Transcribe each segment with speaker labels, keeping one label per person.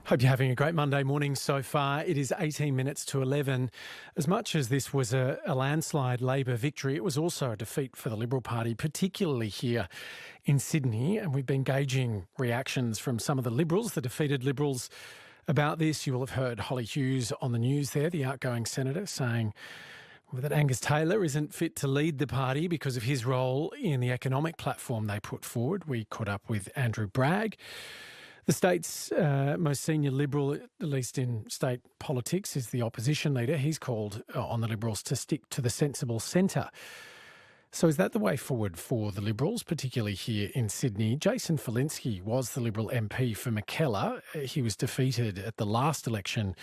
Speaker 1: Hope you're having a great Monday morning so far. It is 18 minutes to 11. As much as this was a landslide Labor victory, it was also a defeat for the Liberal Party, particularly here in Sydney. And we've been gauging reactions from some of the Liberals, the defeated Liberals, about this. You will have heard Holly Hughes on the news there, the outgoing senator, saying that Angus Taylor isn't fit to lead the party because of his role in the economic platform they put forward. We caught up with Andrew Bragg. The state's most senior Liberal, at least in state politics, is the opposition leader. He's called on the Liberals to stick to the sensible centre. So is that the way forward for the Liberals, particularly here in Sydney? Jason Falinski was the Liberal MP for Mackellar. He was defeated at the last election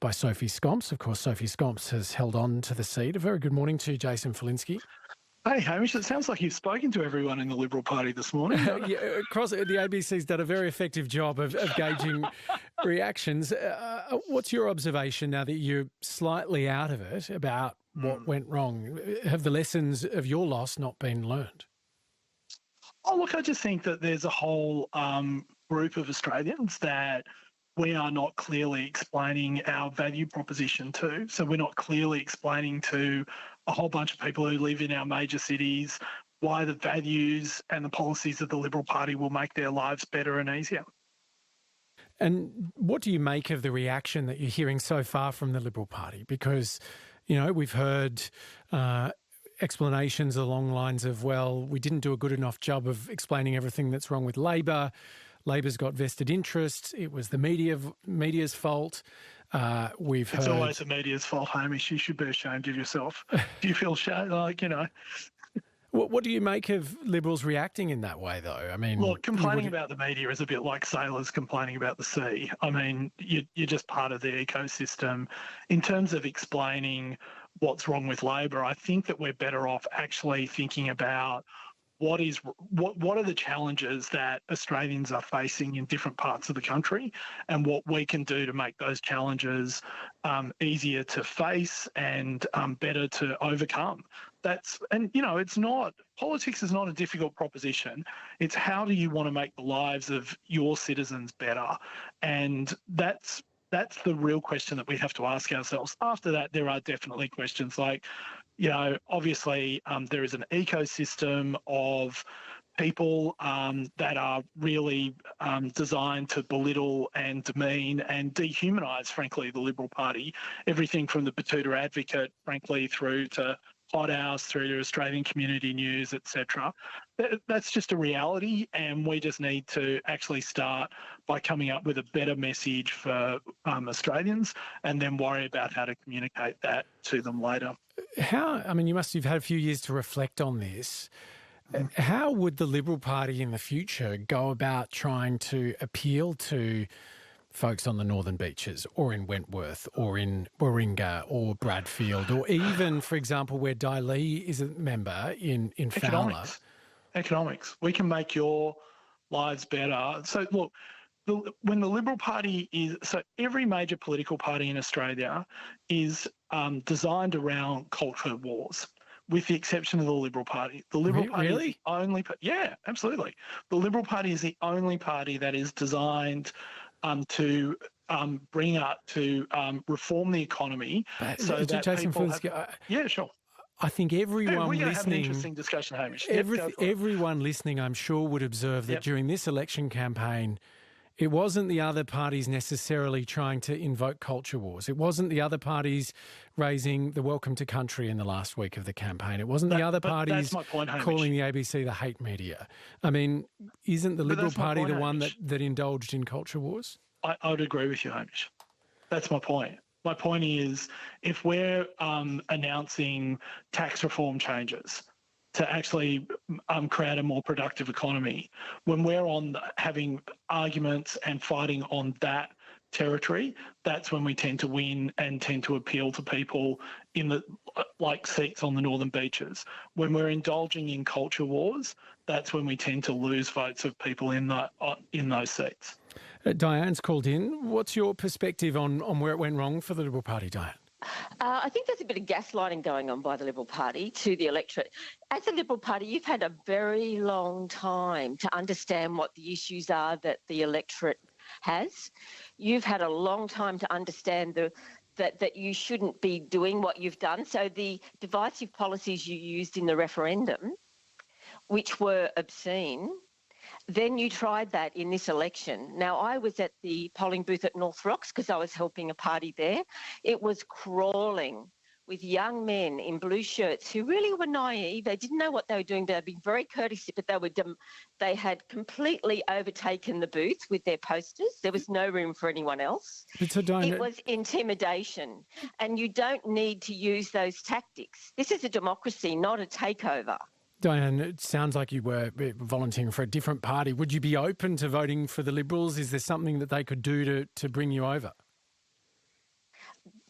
Speaker 1: by Sophie Scomps. Of course, Sophie Scomps has held on to the seat. A very good morning to you, Jason Falinski.
Speaker 2: Hey, Hamish, it sounds like you've spoken to everyone in the Liberal Party this morning.
Speaker 1: Yeah, across the ABC's done a very effective job of gauging reactions. What's your observation now that you're slightly out of it about what went wrong? Have the lessons of your loss not been learned?
Speaker 2: Oh, look, I just think that there's a whole group of Australians that we are not clearly explaining our value proposition to. So we're not clearly explaining to a whole bunch of people who live in our major cities why the values and the policies of the Liberal Party will make their lives better and easier.
Speaker 1: And what do you make of the reaction that you're hearing so far from the Liberal Party? Because, you know, we've heard explanations along lines of, well, we didn't do a good enough job of explaining everything that's wrong with Labor. Labor's got vested interests. It was the media's fault.
Speaker 2: It's always the media's fault, Hamish. You should be ashamed of yourself. Do you feel shame?
Speaker 1: What do you make of Liberals reacting in that way, though? I mean,
Speaker 2: look, complaining about the media is a bit like sailors complaining about the sea. I mean, you're just part of the ecosystem. In terms of explaining what's wrong with Labor, I think that we're better off actually thinking about what are the challenges that Australians are facing in different parts of the country, and what we can do to make those challenges easier to face and better to overcome. Politics is not a difficult proposition. It's how do you want to make the lives of your citizens better, and that's the real question that we have to ask ourselves. After that, there are definitely questions like, obviously there is an ecosystem of people that are really designed to belittle and demean and dehumanise, frankly, the Liberal Party. Everything from the Batuta Advocate, frankly, through to Hot House, through to Australian Community News, etc. That's just a reality, and we just need to actually start by coming up with a better message for Australians, and then worry about how to communicate that to them later.
Speaker 1: You must have had a few years to reflect on this. How would the Liberal Party in the future go about trying to appeal to folks on the Northern Beaches or in Wentworth or in Warringah or Bradfield, or even, for example, where Dai Lee is a member in Fowler?
Speaker 2: Economics. We can make your lives better. So, look, when the Liberal Party every major political party in Australia is designed around culture wars, with the exception of the Liberal Party. The Liberal Party is the only... Yeah, absolutely. The Liberal Party is the only party that is designed to bring up, to reform the economy so that
Speaker 1: Jason
Speaker 2: people
Speaker 1: yeah,
Speaker 2: sure.
Speaker 1: I think everyone
Speaker 2: we're
Speaker 1: listening...
Speaker 2: have an interesting discussion, Hamish.
Speaker 1: Everyone listening, I'm sure, would observe that during this election campaign, it wasn't the other parties necessarily trying to invoke culture wars. It wasn't the other parties raising the welcome to country in the last week of the campaign. It wasn't the other parties calling the ABC the hate media. I mean, isn't the Liberal Party the one that indulged in culture wars?
Speaker 2: I would agree with you, Hamish. That's my point. My point is, if we're announcing tax reform changes to actually create a more productive economy, when we're having arguments and fighting on that territory, that's when we tend to win and tend to appeal to people in like seats on the Northern Beaches. When we're indulging in culture wars, that's when we tend to lose votes of people in those seats.
Speaker 1: Diane's called in. What's your perspective on where it went wrong for the Liberal Party, Diane?
Speaker 3: I think there's a bit of gaslighting going on by the Liberal Party to the electorate. As a Liberal Party, you've had a very long time to understand what the issues are that the electorate has. You've had a long time to understand that you shouldn't be doing what you've done. So the divisive policies you used in the referendum, which were obscene, then you tried that in this election. Now, I was at the polling booth at North Rocks because I was helping a party there. It was crawling with young men in blue shirts who really were naive. They didn't know what they were doing. They were being very courteous, but they had completely overtaken the booth with their posters. There was no room for anyone else. It was intimidation, and you don't need to use those tactics. This is a democracy, not a takeover.
Speaker 1: Diane, it sounds like you were volunteering for a different party. Would you be open to voting for the Liberals? Is there something that they could do to bring you over?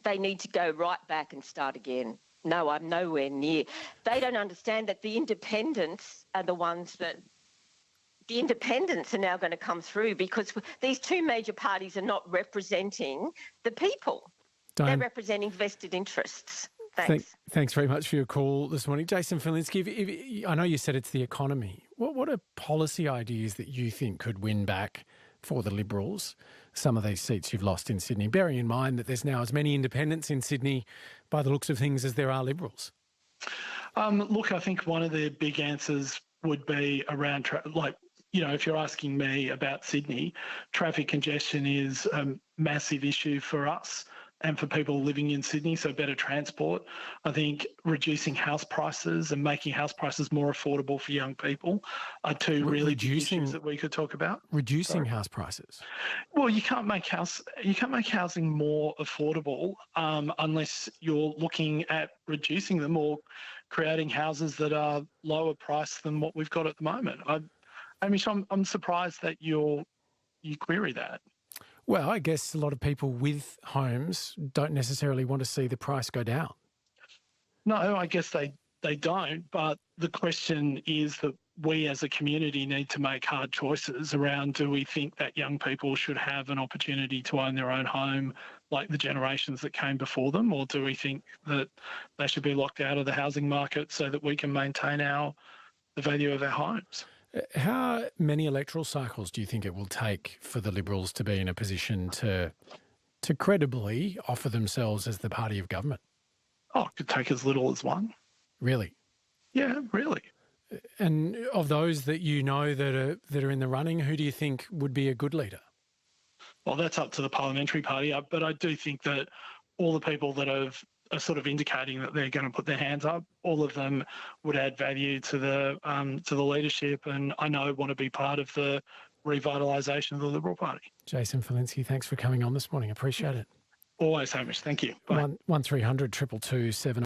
Speaker 3: They need to go right back and start again. No, I'm nowhere near. They don't understand that the independents are the ones that... The independents are now going to come through because these two major parties are not representing the people. Diane, they're representing vested interests.
Speaker 1: Thanks very much for your call this morning. Jason Falinski, I know you said it's the economy. What are policy ideas that you think could win back for the Liberals some of these seats you've lost in Sydney, bearing in mind that there's now as many independents in Sydney by the looks of things as there are Liberals?
Speaker 2: Look, I think one of the big answers would be around, if you're asking me about Sydney, traffic congestion is a massive issue for us and for people living in Sydney, so better transport. I think reducing house prices and making house prices more affordable for young people are two really big issues that we could talk about.
Speaker 1: Reducing house prices?
Speaker 2: Well, you can't make housing more affordable unless you're looking at reducing them or creating houses that are lower priced than what we've got at the moment. Hamish, I'm surprised that you query that.
Speaker 1: Well, I guess a lot of people with homes don't necessarily want to see the price go down.
Speaker 2: No, I guess they don't. But the question is that we as a community need to make hard choices around, do we think that young people should have an opportunity to own their own home like the generations that came before them, or do we think that they should be locked out of the housing market so that we can maintain the value of our homes?
Speaker 1: How many electoral cycles do you think it will take for the Liberals to be in a position to credibly offer themselves as the party of government?
Speaker 2: Oh, it could take as little as one.
Speaker 1: Really?
Speaker 2: Yeah, really.
Speaker 1: And of those that you know that are in the running, who do you think would be a good leader?
Speaker 2: Well, that's up to the parliamentary party, but I do think that all the people that are sort of indicating that they're going to put their hands up, all of them would add value to the leadership, and I know want to be part of the revitalisation of the Liberal Party.
Speaker 1: Jason Falinski, thanks for coming on this morning. Appreciate it.
Speaker 2: Always, Hamish. Thank you. Bye.
Speaker 1: 1300 222 7